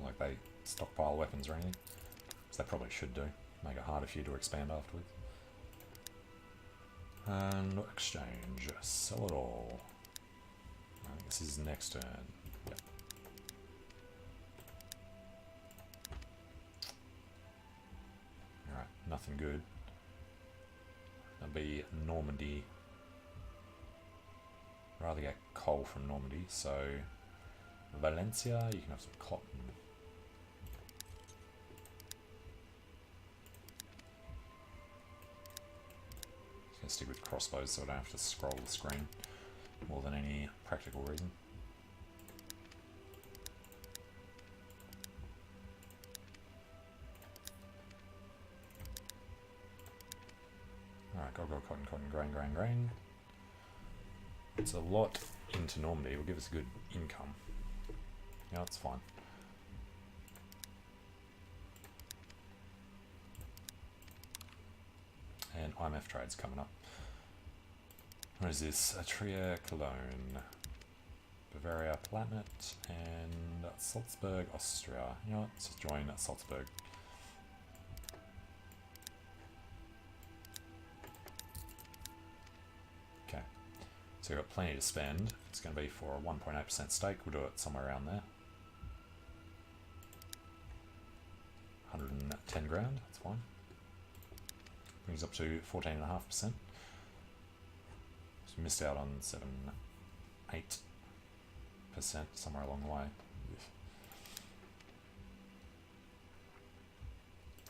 like they stockpile weapons or anything. So they probably should do. Make it harder for you to expand afterwards. And exchange. Sell it all. This is next turn. Yep. Alright, nothing good. That'll be Normandy. Rather get coal from Normandy, so Valencia, you can have some cotton. Just gonna stick with crossbows so I don't have to scroll the screen more than any practical reason. Alright, gold, cotton, grain. It's a lot into Normandy. It will give us a good income. Yeah, that's fine. And IMF trade's coming up. What is this? Atria, Cologne, Bavaria, Platinate, and Salzburg, Austria. You know what? Let's just join Salzburg. Okay. So we've got plenty to spend. It's going to be for a 1.8% stake. We'll do it somewhere around there. 110 grand, that's fine. Brings up to 14.5%. So we missed out on 8% somewhere along the way.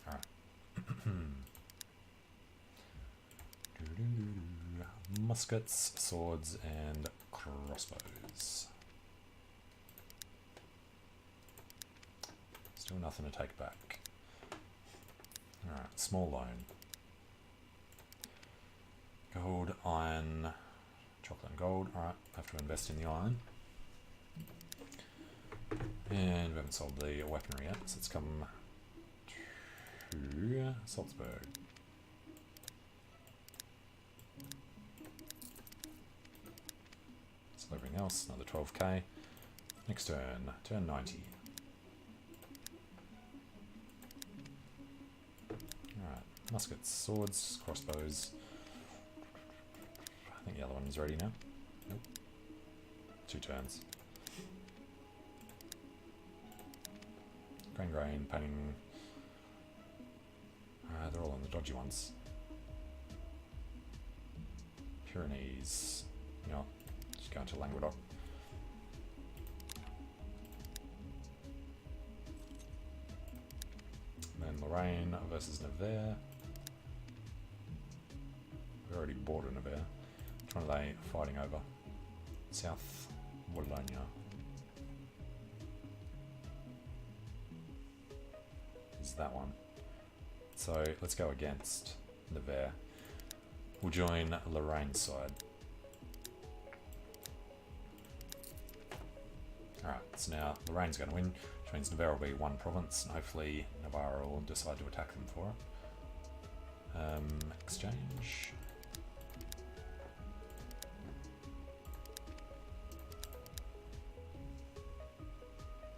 Alright. Muskets, swords, and crossbows. Still nothing to take back. Alright, small loan. Gold, iron, chocolate and gold. Alright, have to invest in the iron. And we haven't sold the weaponry yet, so let's come to Salzburg. So everything else, another 12k. Next turn, turn 90. Alright, muskets, swords, crossbows. I think the other one is ready now. Nope. 2 turns. Grain, painting. They're all on the dodgy ones. Pyrenees. You know, just go into Languedoc. Then Lorraine versus Nevers. We've already bought a Nevers. Which one are they fighting over? South Wallonia. Is that one. So let's go against Nevers. We'll join Lorraine's side. Alright, so now Lorraine's going to win, which means Nevers will be one province, and hopefully Navarra will decide to attack them for it. Exchange.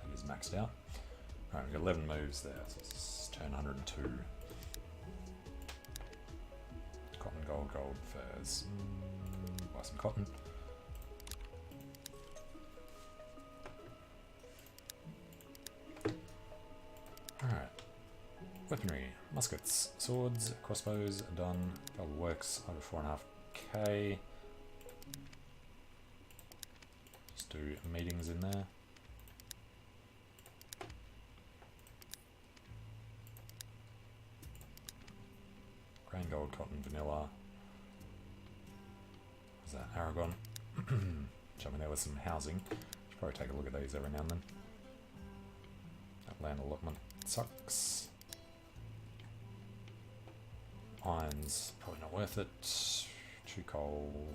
That is maxed out. Alright, we've got 11 moves there, so it's turn 102. Cotton, gold, furs. Buy some cotton. Alright. Weaponry. Muskets, swords, crossbows, done. Double works, over 4.5k. Just do meetings in there. Grain, gold, cotton, vanilla. Is that Aragon? Jumping there with some housing. Should probably take a look at these every now and then. That land allotment sucks. Iron's probably not worth it. 2 coal.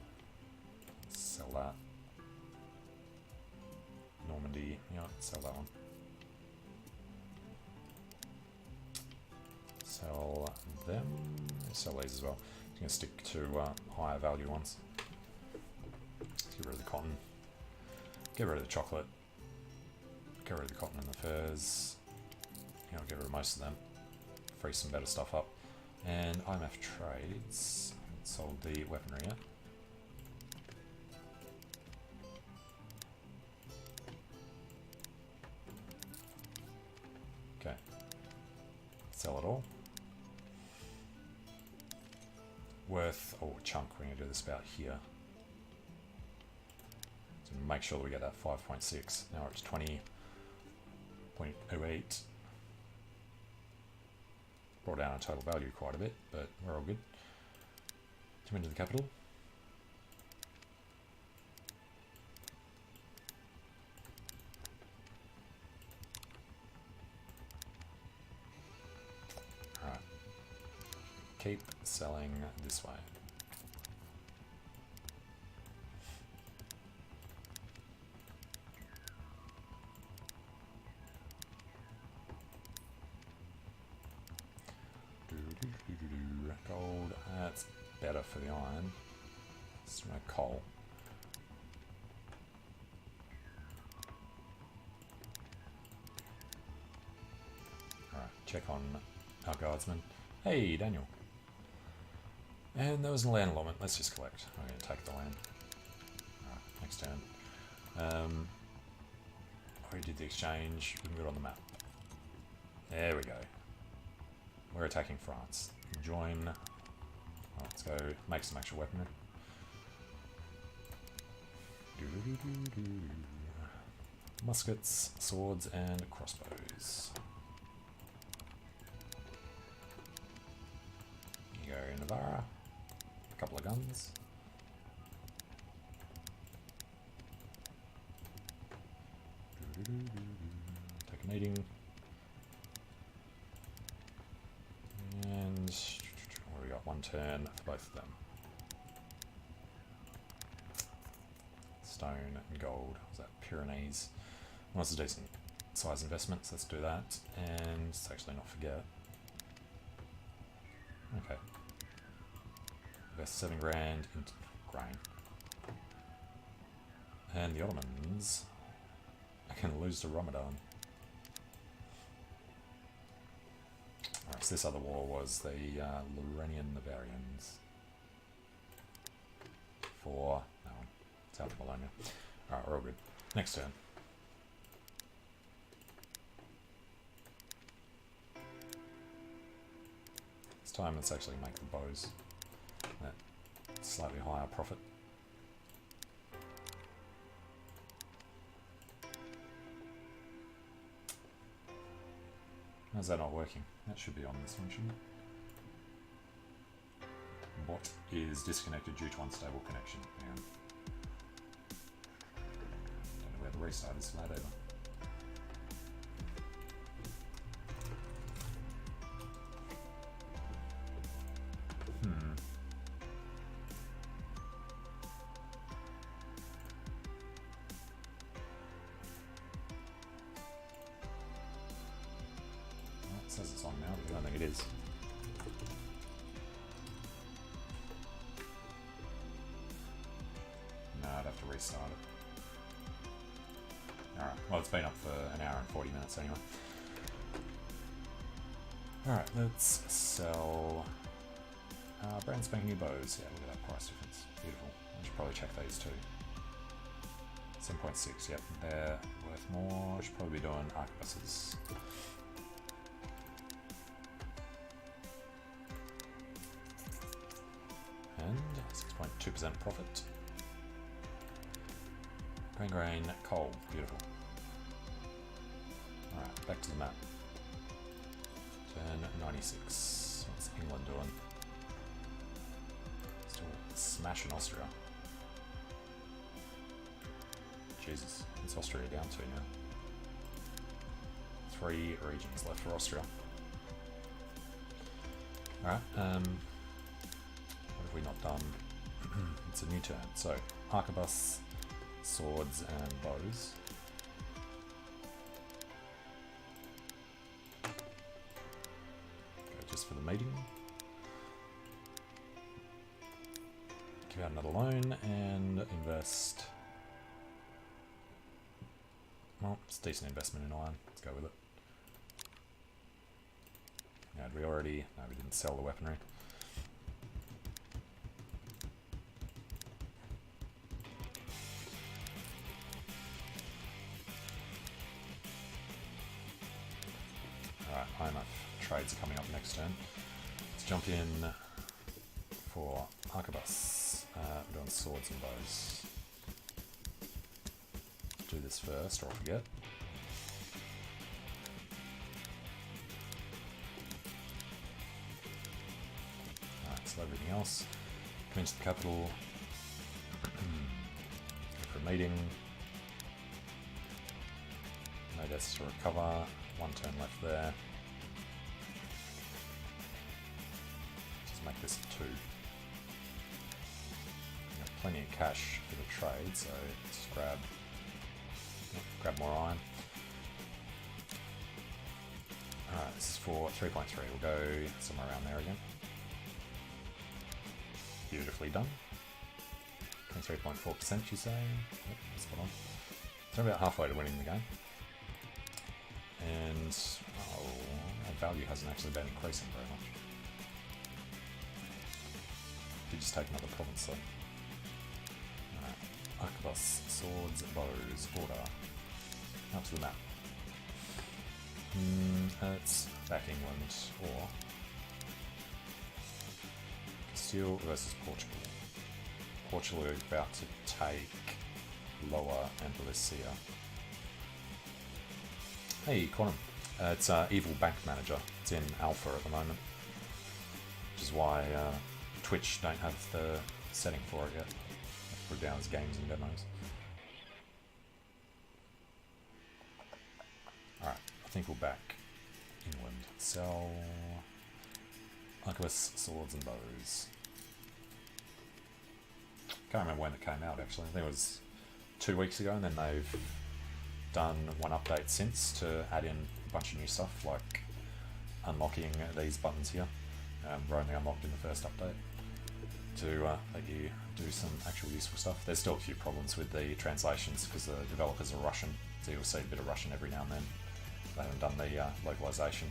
Sell that. Normandy. Yeah, sell that one. Sell them. Sell these as well. I'm going to stick to higher value ones. Let's get rid of the cotton. Get rid of the chocolate. Get rid of the cotton and the furs. You know, get rid of most of them. Free some better stuff up. And IMF trades. Sold the weaponry yet. Okay. Sell it all. Worth, oh, chunk, we're going to do this about here. So make sure that we get that 5.6. Now it's 20.08. Brought down our total value quite a bit, but we're all good. Come into the capital. Alright. Keep selling this way. Gold, that's better for the iron. It's no coal. Alright, check on our guardsman. Hey, Daniel. And there was a land allotment. Let's just collect. I'm going to take the land. Alright, next turn. We did the exchange. We can go on the map. There we go. We're attacking France. Join. Oh, let's go make some actual weaponry. Muskets, swords, and crossbows. Here you go, Navarra. A couple of guns. Take a meeting. And we got one turn for both of them. Stone and gold. Was that Pyrenees? Well, it's a decent size investment, so let's do that. And let's actually not forget. Okay. Invest 7 grand into grain. And the Ottomans are going to lose to Ramadan. Alright, so this other war was the Laurenian Navarians. For that one. South of Bologna. Alright, we're all good. Next turn. This time let's actually make the bows. That slightly higher profit. How's that not working? That should be on this one, shouldn't it? Bot is disconnected due to unstable connection. Hang on. Don't know where the restart is for that either. It says it's on now, but I don't think it is. No, I'd have to restart it. Alright, well it's been up for an hour and 40 minutes anyway. Alright, let's sell brand spanking new bows. Yeah, look at that price difference. Beautiful. I should probably check these too. 7.6, yep, they're worth more. I should probably be doing arquebuses. And 6.2% profit. Grain, coal, beautiful. Alright, back to the map. Turn 96. What's England doing? Still smashing Austria. Jesus, what's Austria down to now? 3 regions left for Austria. Alright, what have we not done? It's a new turn. So, arquebus, swords, and bows. Go just for the meeting. Give out another loan and invest well, it's a decent investment in iron. Let's go with it. Now, did we already... No, we didn't sell the weaponry. Alright, IMF trades coming up next turn. Let's jump in for Arquebus. We're doing swords and bows. Do this first, or I'll forget. Alright, so everything else. Come into the capital. Go for a meeting. No deaths to recover. One turn left there. Just make this 2. Got plenty of cash for the trade, so let's grab more iron. Alright, this is for 3.3. We'll go somewhere around there again. Beautifully done. 23.4% you say? Yep, spot on. So we're about halfway to winning the game. And our value hasn't actually been increasing very much. Did just take another province though. Alright. Arquebus, swords, bows, order. Up to the map. It's back England or Castile versus Portugal. Portugal are about to take Lower Andalusia. Hey, Quantum. It's Evil Bank Manager. It's in alpha at the moment, which is why Twitch don't have the setting for it yet. Put it down as games and demos. Alright, I think we'll back England. Sell Arquebus, swords and bows. Can't remember when it came out actually. I think it was 2 weeks ago, and then they've done one update since to add in a bunch of new stuff, like unlocking these buttons here. Were only unlocked in the first update to let you do some actual useful stuff. There's still a few problems with the translations because the developers are Russian, so you'll see a bit of Russian every now and then. They haven't done the localization.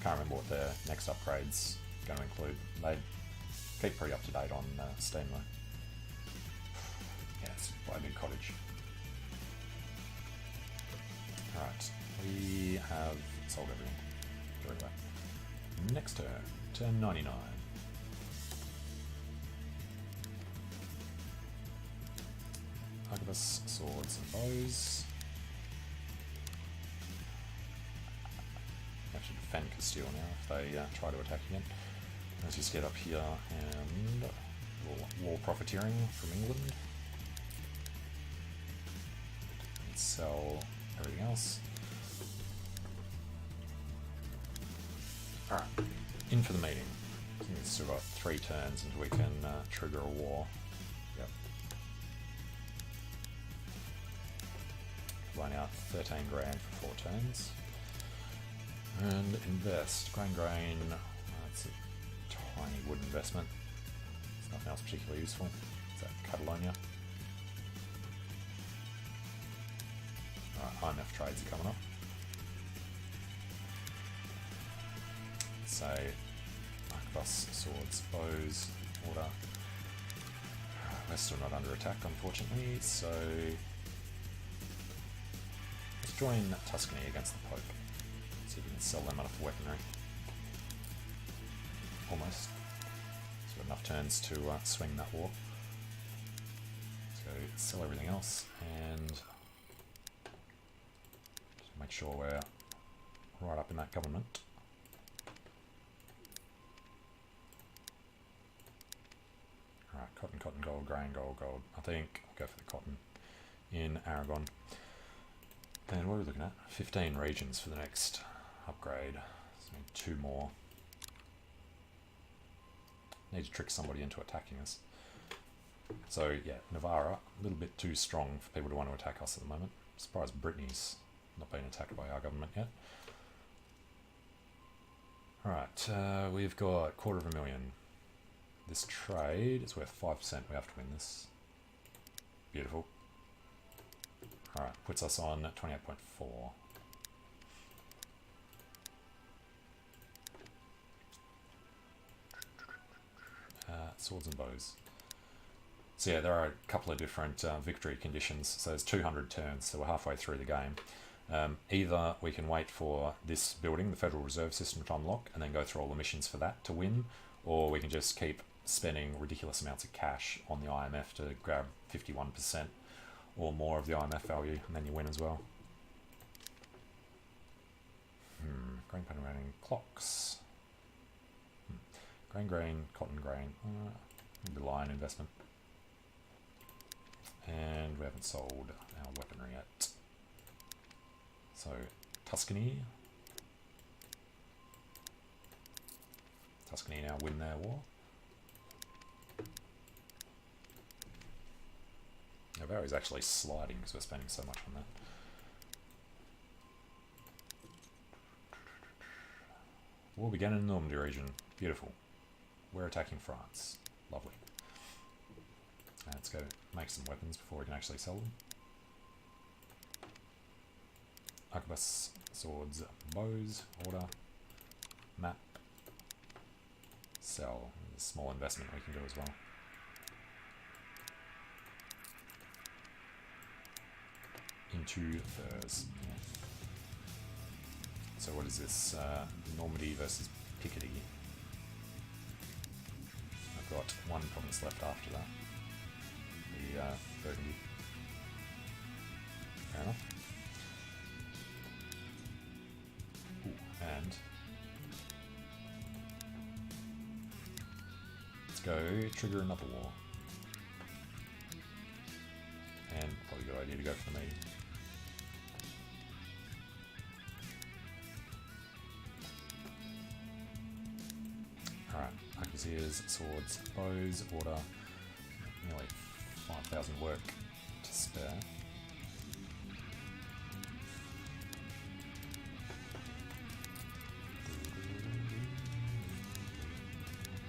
Can't remember what their next upgrade's going to include. They keep pretty up to date on Steam though. Yeah, it's buy a new cottage. Alright, we have sold everything. Very well. Next turn, turn 99. Arquebus, swords and bows. Have to defend Castile now if they try to attack again. Let's just get up here and war profiteering from England. And sell everything else. Alright, in for the meeting. I think we've still got 3 turns until we can trigger a war. Yep. Line out 13 grand for 4 turns. And invest. Grain. That's a tiny wood investment. It's nothing else particularly useful. Is that Catalonia? Alright, IMF trades are coming up. Say Arquebus, swords, bows, order. We're still not under attack, unfortunately, so let's join Tuscany against the Pope. See if we can sell them enough weaponry. Almost. So we've got enough turns to swing that war. So sell everything else and just make sure we're right up in that government. Alright, cotton, gold, grain, gold. I think I'll go for the cotton in Aragon. And what are we looking at? 15 regions for the next upgrade. So we need 2 more. Need to trick somebody into attacking us. So yeah, Navarra, a little bit too strong for people to want to attack us at the moment. I'm surprised Brittany's not being attacked by our government yet. Alright, we've got 250,000. This trade is worth 5%. We have to win this. Beautiful. Alright, puts us on 28.4. Swords and bows. So yeah, there are a couple of different victory conditions. So there's 200 turns, so we're halfway through the game. Either we can wait for this building, the Federal Reserve System, to unlock and then go through all the missions for that to win, or we can just keep spending ridiculous amounts of cash on the IMF to grab 51% or more of the IMF value, and then you win as well. Grain panoramic clocks. Grain, cotton grain, the lion investment. And we haven't sold our weaponry yet. So, Tuscany. Tuscany now win their war. Our value is actually sliding because we're spending so much on that. War began in the Normandy region. Beautiful. We're attacking France. Lovely. Let's go make some weapons before we can actually sell them. Arquebus, swords, bows, order, map, sell. There's a small investment we can do as well. Into furs. So what is this? Normandy versus Picardy. I've got one province left after that. The Burgundy. Fair enough. Ooh, and let's go trigger another war. And probably a good idea to go for the meat. Alright, Arquebusiers, swords, bows, order. Nearly 5,000 work to spare.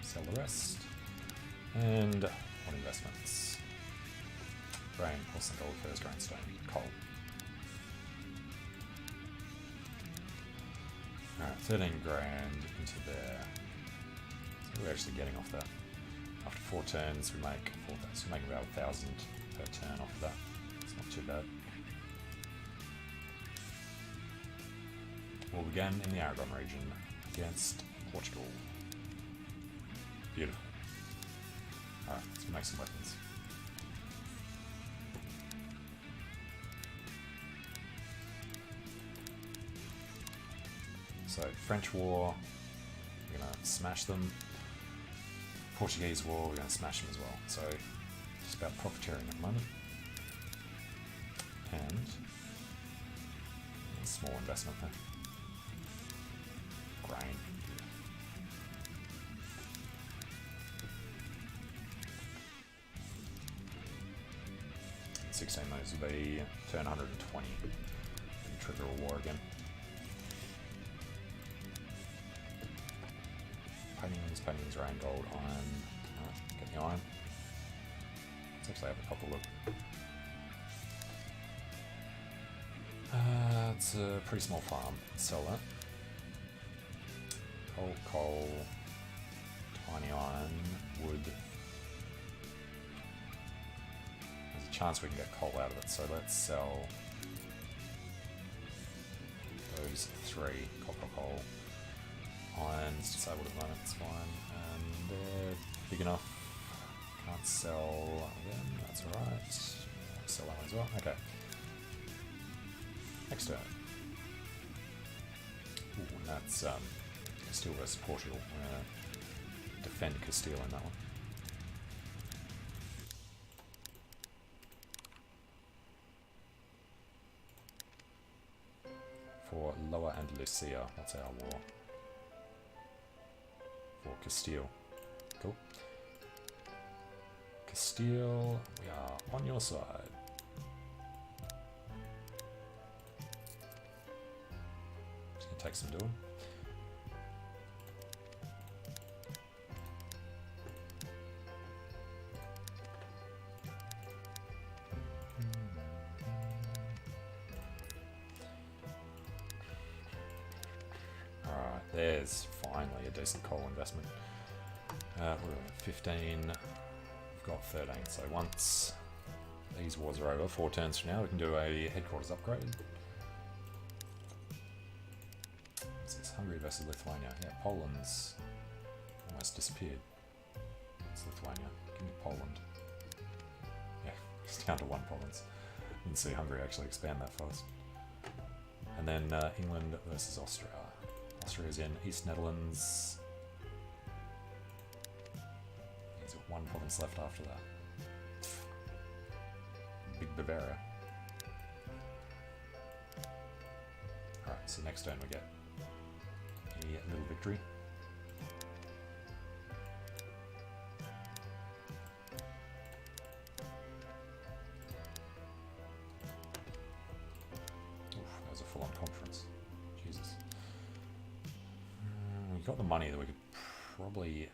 Sell the rest. And what investments? Grain, porcelain, gold, furs, grindstone, coal. Alright, 13 grand into there. So we're actually getting off that. After 4 turns, we make 4,000. So we make about 1,000 per turn off of that. It's not too bad. War began in the Aragon region against Portugal. Beautiful. Alright, let's make some weapons. So, French War, we're going to smash them. Portuguese War, we're going to smash them as well. So, just about profiteering at the moment. And a small investment there. Grain. 16 those will be turn 120 and trigger a war again. Paintings, rain, gold, iron. Alright, get the iron. Let's actually have a couple look. It's a pretty small farm. Sell that. Coal, tiny iron, wood. There's a chance we can get coal out of it, so let's sell those 3. Copper, coal. Iron's disabled at the moment, it's fine. And they're big enough. Can't sell them, that's alright. Sell that one as well. Okay. Next turn. Ooh, and that's Castile versus Portugal. We're going to defend Castile in that one. For Lower Andalusia, that's our war. For Castile. Cool. Castile, we are on your side. Just gonna take some doing. There's finally a decent coal investment. What are we at? 15. We've got 13. So once these wars are over, 4 turns from now, we can do a headquarters upgrade. What's this? Hungary versus Lithuania. Yeah, Poland's almost disappeared. It's Lithuania. Give me Poland. Yeah, it's down to 1 province. Didn't see Hungary actually expand that fast. And then England versus Austria. Austria's in East Netherlands. He's got 1 province left after that. Big Bavaria. Alright, so next turn we get a little victory. That was a full-on conference. Jesus. We've got the money that we could probably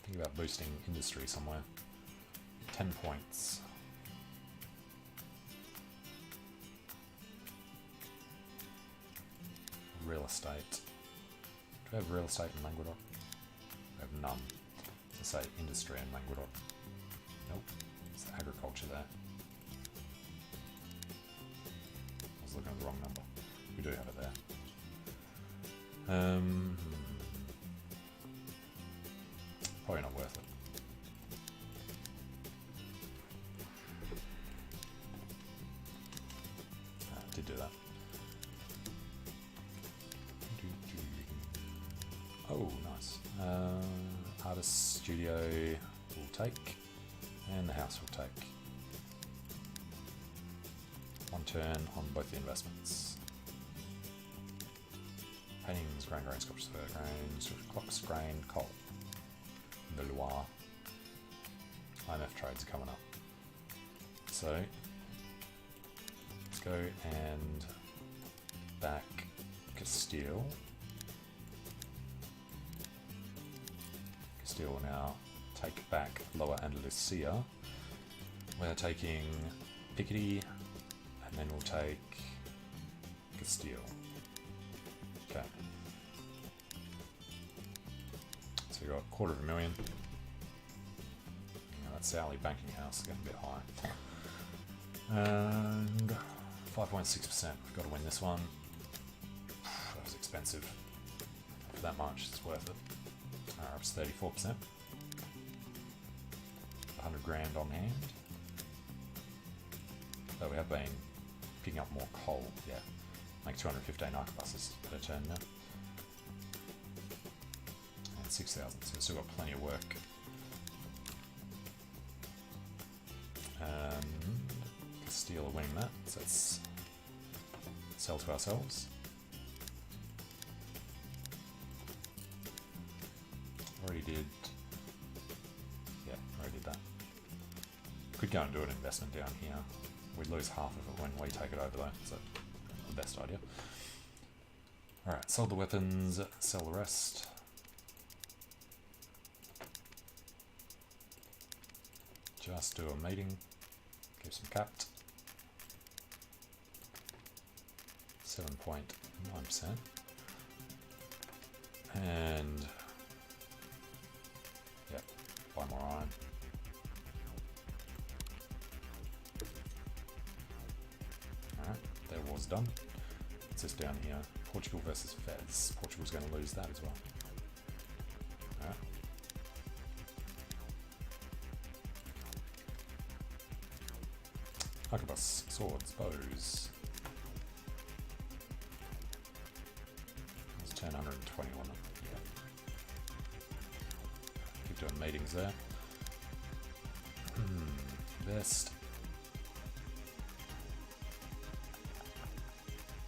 think about boosting industry somewhere. 10 points. Real estate. Do we have real estate in Languedoc? We have none. Let's say industry in Languedoc. Nope. It's agriculture there. I was looking at the wrong number. We do have it there. Probably not worth it. Did do that. Oh, nice. Artist studio will take, and the house will take. 1 turn on both the investments. Paintings, grain, sculptures, grain, clocks, grain, coal. The Loire. IMF trades coming up. So, let's go and back Castile. Castile will now take back Lower Andalusia. We're taking Picardy, and then we'll take Castile. Okay. So we've got 250,000. That Sally banking house is getting a bit high. And 5.6%. We've got to win this one. That was expensive. For that much, it's worth it. Arab's 34%. 100 grand on hand. Though we have been picking up more coal. Yeah. Make 215 arquebuses per turn now. And 6,000, so we've still got plenty of work. Castile are winning that, so let's sell to ourselves. Already did. Yeah, already did that. Could go and do an investment down here. We'd lose half of it when we take it over though, so not the best idea. Alright, sold the weapons, sell the rest. Just do a meeting, keep some capped. 7.9%. And yep, buy more iron. Alright, their war's done. What's this down here? Portugal versus Fez. Portugal's going to lose that as well. Alright. Arquebus, swords, bows. There's 120 on them. Yeah. Keep doing meetings there. Best.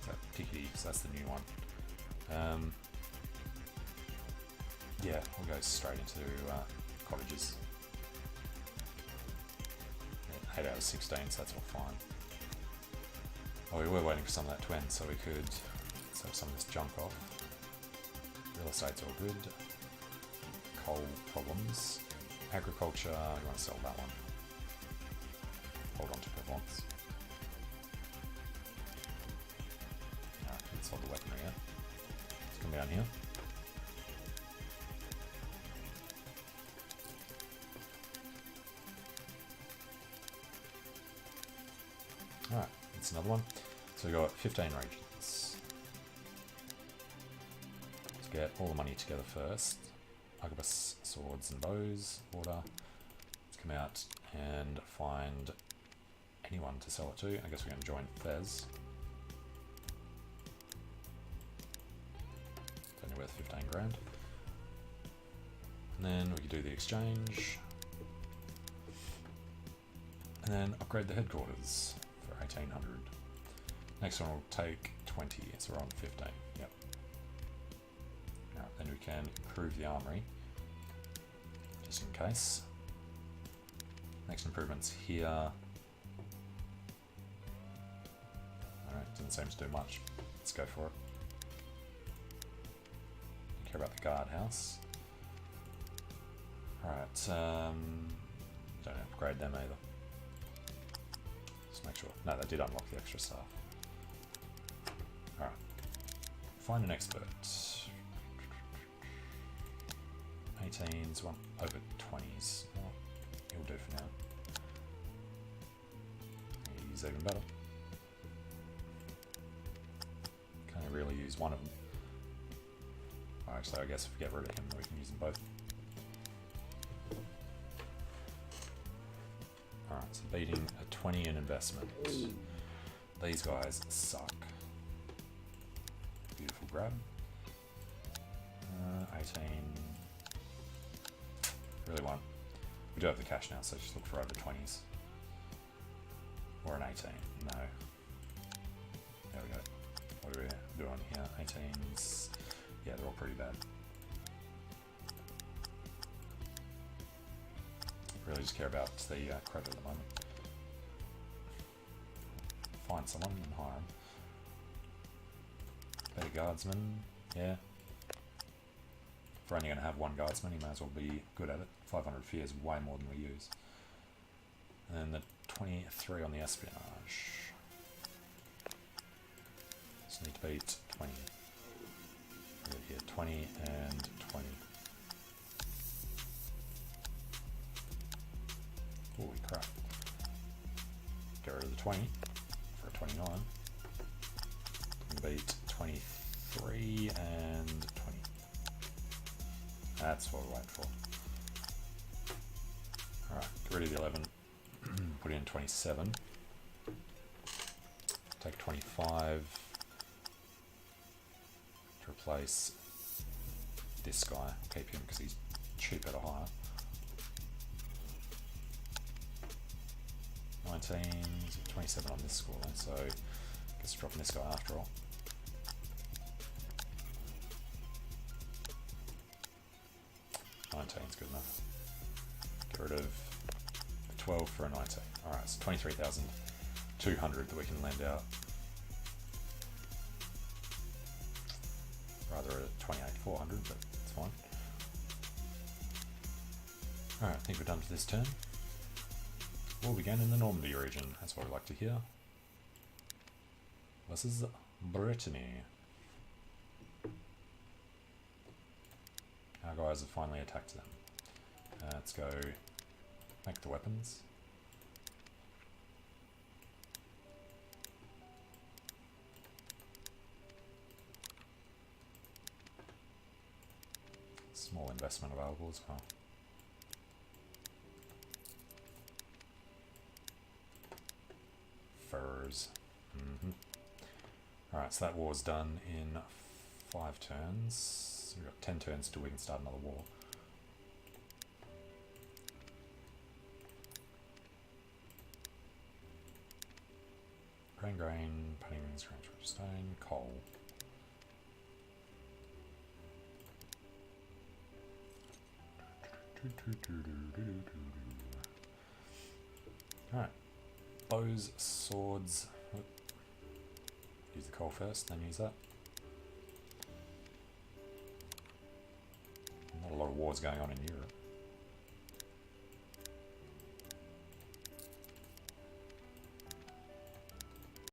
Is that Picardy? Because that's the new one. Yeah, we'll go straight into cottages. 8 out of 16, so that's all fine. Oh, we were waiting for some of that to end, so we could sell some of this junk off. Real estate's all good. Coal problems. Agriculture, you want to sell that one. Hold on to Provence. Alright, let's hold the weaponry yet. It's Alright, it's another one. So we've got 15 regions. Let's get all the money together first. Arquebus, swords and bows, order. Let's come out and find anyone to sell it to. I guess we're going to join Fez. It's only worth 15 grand. And then we could do the exchange. And then upgrade the headquarters for 1800. Next one will take 20, so we're on 15. Yep. Alright, then we can improve the armory, just in case. Next improvement's here. Alright, doesn't seem to do much. Let's go for it. Don't care about the guardhouse. Alright, don't upgrade them either. Just make sure. No, they did unlock the extra stuff. Alright. Find an expert. 18s, one over 20s. Well, he'll do for now. He's even better. Can only really use one of them. Actually, I guess if we get rid of him, we can use them both. Alright, so beating a 20 in investment. These guys suck. Beautiful grab. 18. Really want. We do have the cash now, so just look for over 20s. Or an 18. No. There we go. What are we doing here? 18s. Yeah, they're all pretty bad. Really just care about the credit at the moment. Find someone and hire them. Better guardsman, yeah. If we're only going to have one guardsman, he may as well be good at it. 500 fear is way more than we use. And then the 23 on the espionage. Just need to beat 20. Right here, 20 and 20. Holy crap. Get rid of the 20 for a 29. And beat 23 and 20. That's what we're waiting for. Alright, get rid of the 11. Put in 27. Take 25 to replace this guy. Keep him because he's cheaper to hire. 19, 27 on this score, so I guess dropping this guy after all. Is good enough. Get rid of 12 for a 19. Alright, so 23,200 that we can lend out. Rather at 28,400, but it's fine. Alright, I think we're done for this turn. We'll begin in the Normandy region, that's what I like to hear. This is Brittany. Our guys have finally attacked them. Let's go make the weapons. Small investment available as well. Furs. Alright, so that war's done in 5 turns. We've got 10 turns till we can start another war. Grain, painting rings, stone, coal. Alright. Bows, swords. Use the coal first, then use that. Not a lot of wars going on in Europe.